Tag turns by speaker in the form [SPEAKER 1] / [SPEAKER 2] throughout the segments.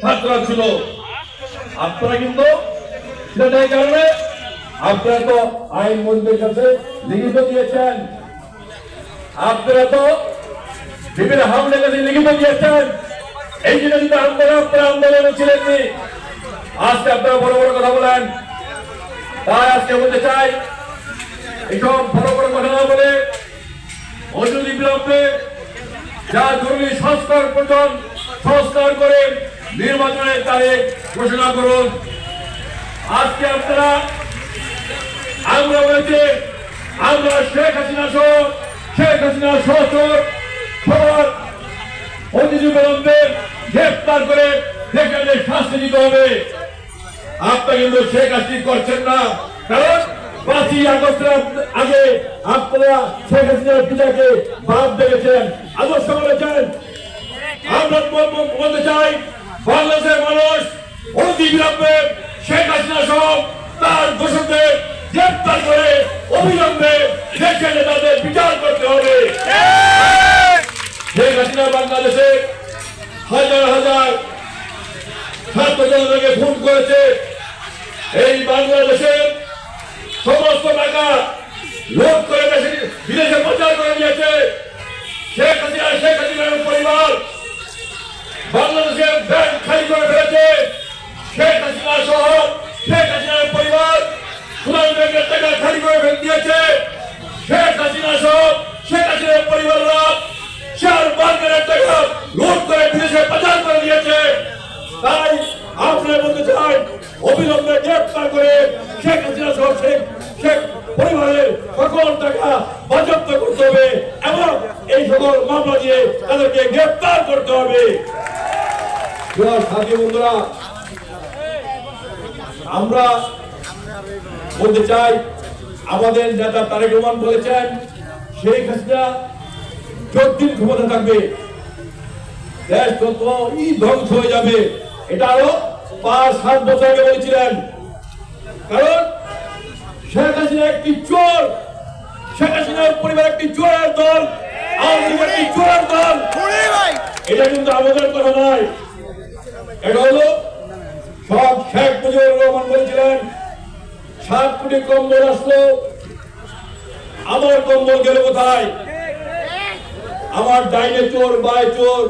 [SPEAKER 1] ছাত্ররা ছিল। আপনারা কিন্তু সেটাই কারণে আপনারা তো আইনমন্ত্রীর কাছে লিখিত দিয়েছেন, আপনারা তো বিভিন্ন হামলার কাছে লিখিত দিয়েছেন। এই জন্য কিন্তু আপনারা আন্দোলনে ছিলেননি। আজকে আপনারা বড় বড় কথা বলেন। তাই আজকে বলতে চাই, এইসব বড় বড় কথা না বলে অনতি বিলম্বে যা জরুরি সংস্কার প্রয়োজন সংস্কার করে নির্বাচনের তারিখ ঘোষণা করুন। আজকে আপনারা আমরা বলেছি, আমরা শেখ হাসিনা সহচর সবার অতি বিলম্বে গ্রেফতার করে সেখানে শাস্তি দিতে হবে। আপনারা কিন্তু শেখ হাসিনা করছেন না, কারণ 5ই আগস্টের আগে আপনারা শেখ হাসিনার পিতাকে বাদ দেখেছেন, আদর্শ বলেছেন। আমরা বলতে চাই, বাংলাদেশের মানুষ অতি বিলম্বে শেখ হাসিনা সহ তার দোষকদের গ্রেফতার করে অবিলম্বে সেখানে তাদের বিচার করতে হবে। শেখ হাসিনা বাংলাদেশে হাজার হাজার ছাত্র জনতাকে খুন করেছে। এই বাংলাদেশের সমস্ত টাকা লোক করে বিদেশে প্রচার করে দিয়েছে। শেখ হাসিনার পরিবার বাংলাদেশের ব্যাংক খালি করে ফেলেছে। শেখ হাসিনা সহ শেখ হাসিনার পরিবার সুনাম ব্যাংকের টাকা খালি করে ফেলে দিয়েছে। শেখ হাসিনা সহ শেখ হাসিনার পরিবাররা শেয়ার মার্কেটের টাকা লুট করে বিদেশে প্রচার করে দিয়েছে। তাই আপনারা বলতে চাই, অবিলম্বে গ্রেফতার করে শেখ হাসিনা সহ শেখ পরিবারের সকল টাকা বাজেয়াপ্ত করতে হবে এবং এই সকল মামলা দিয়ে তাদেরকে গ্রেফতার করতে হবে। সাথী বন্ধুরা, আমরা বলতে চাই, আমাদের নেতা তারেক রহমান বলেছেন, শেখ হাসিনা যতদিন ক্ষমতা থাকবে দেশ ততই ধ্বংস হয়ে যাবে। এটা আরো 5-7 বছর আগে বলেছিলেন। কারণ শেখ হাসিনা একটি চোর, শেখ হাসিনার পরিবার একটি চোরের দল, আওয়ামী লীগ একটি চোরের দল। এটা কিন্তু আমাদের কথা নয়, এটা হলো সব শেখ মুজিবুর রহমান বলেছিলেন, 7 কোটি কম্বল আসলো, আমার কম্বল গেল কোথায়? আমার ডাইনে চোর, বাই চোর,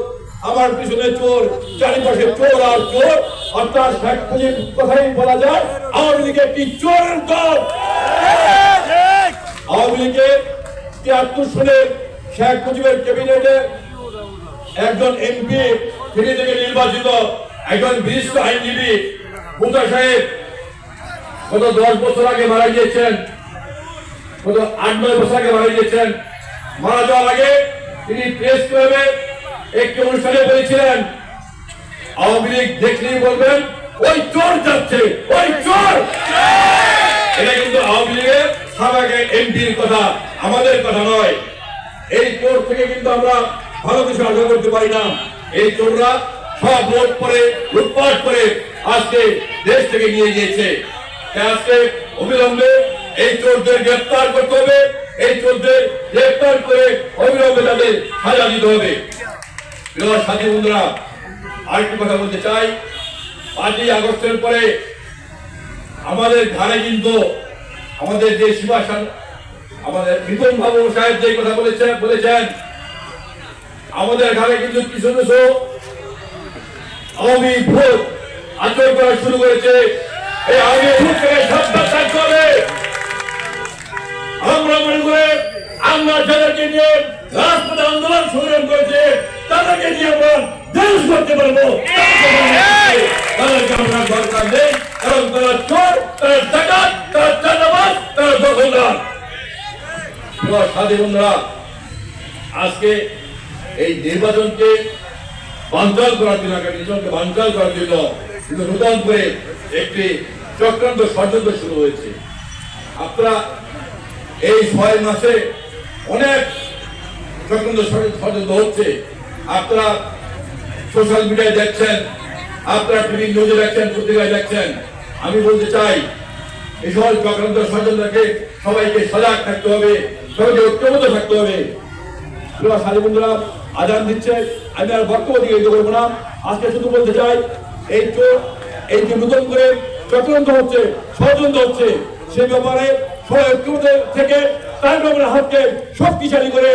[SPEAKER 1] আমার পিছনে চোর, চারিপাশে চোর আর চোর। অর্থাৎ শেখ মুজিব কথাই বলা যায়, আওয়ামী লীগ একটি চোরের দল। আওয়ামী লীগের 73 সালে শেখ মুজিবের ক্যাবিনেটে একজন এমপি তিনি থেকে নির্বাচিত একজন বিশিষ্ট আইনজীবী মুতা সাহেব গত 10 বছর আগে মারা গিয়েছেন, গত 8-9 বছর আগে মারা গিয়েছেন। মারা যাওয়ার আগে তিনি প্রেস ক্লাবে একটি অনুষ্ঠানে বলেছিলেন, আওয়ামী লীগ দেখলেই বলবেন ওই চোর যাচ্ছে, ওই চোর। এটা কিন্তু আওয়ামী লীগের সাবেক এমপির কথা, আমাদের কথা নয়। এই চোর থেকে কিন্তু আমরা ভালো কিছু আশা করতে পারি না। এই চোররা সব ভোট করে লুটপাট করে আজকে দেশ থেকে নিয়ে গিয়েছে। আজকে অবিলম্বে এই চোরদের গ্রেফতার করতে হবে, এই চোরদের গ্রেফতার করে অবিলম্বে তাদের সাজা দিতে হবে। প্রিয় সাথী বন্ধুরা, আরেকটি কথা বলতে চাই, 5ই আগস্টের পরে আমাদের ঘাড়ে কিন্তু আমাদের যে সীমাশান আমাদের বিতন বাবু সাহেব যে কথা বলেছেন, আমাদের ঘাড়ে কিন্তু কিছু কিছু আওয়ামী ভোট আচরণ করা শুরু করেছে। এই আওয়ামী ভোট থেকে সাবধান থাকতে হবে। আমরা মনে করে আমরা যাদেরকে নিয়ে রাজপথে আন্দোলন সংগ্রাম করেছে তাদেরকে নিয়ে আমরা দেশ করতে পারবো, তাদেরকে আমরা দরকার নেই। কারণ তারা চোর, তারা ডাকাত, তারা চাঁদাবাজ, তারা দখলদার। সাথী বন্ধুরা, আজকে এই নির্বাচনকে বানচাল করার জন্য, নির্বাচনকে বানচাল করার জন্য কিন্তু নতুন করে একটি চক্রান্ত ষড়যন্ত্র শুরু হয়েছে। আপনারা এই 6 মাসে অনেক চক্রান্ত ষড়যন্ত্র হচ্ছে। আপনারা সোশ্যাল মিডিয়ায় দেখছেন, আপনারা টিভি নিউজে দেখছেন, পত্রিকায় দেখছেন। আমি বলতে চাই, এই সকল চক্রান্ত ষড়যন্ত্রকে সবাইকে সজাগ থাকতে হবে, সবাইকে ঐক্যবদ্ধ থাকতে হবে। সাথী বন্ধুরা, আজান দিচ্ছে, আমি আর বক্তব্য দিয়ে করবো না। আজকে শুধু বলতে চাই, এই চোর এই যে নতুন করে চক্রান্ত হচ্ছে, ষড়যন্ত্র হচ্ছে, সে ব্যাপারে ঐক্যবদ্ধ থেকে তার ব্যাপারে হাতকে শক্তিশালী করে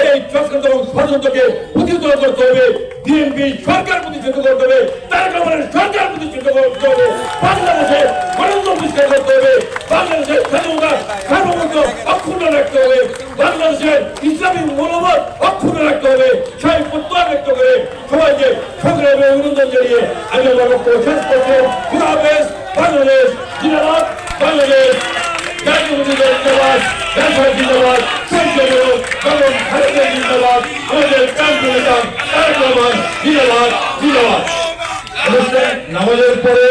[SPEAKER 1] এই চক্রান্ত এবং ষড়যন্ত্রকে প্রতিহত করতে হবে। বিএনপি সরকার প্রতিষ্ঠিত করতে হবে, তার ব্যাপারে সরকার প্রতিষ্ঠিত করতে হবে, বাংলাদেশে গণতন্ত্র প্রতিষ্ঠা করতে হবে, বাংলাদেশের স্বাধীনতা সার্বভৌমত্ব অক্ষুণ্ণ রাখতে হবে, বাংলাদেশের ইসলামী মনোভাব অক্ষুণ্ণ রাখতে হবে। সেই প্রত্যয় ব্যক্ত করে সবাইকে সংগ্রামে অভিনন্দন জানিয়ে আমি আমার বক্তব্য শেষ করছি। খুদা হাফেজ। বাংলাদেশ জিন্দাবাদ, বাংলাদেশ জাতীয়তাবাদী জিন্দাবাদ, দেশবাসী জিন্দাবাদ, জিন্দাবাদ, আমাদের কান্ট্রি নেতা তারেক রহমান জিন্দাবাদ, জিন্দাবাদ। নামাজের পরে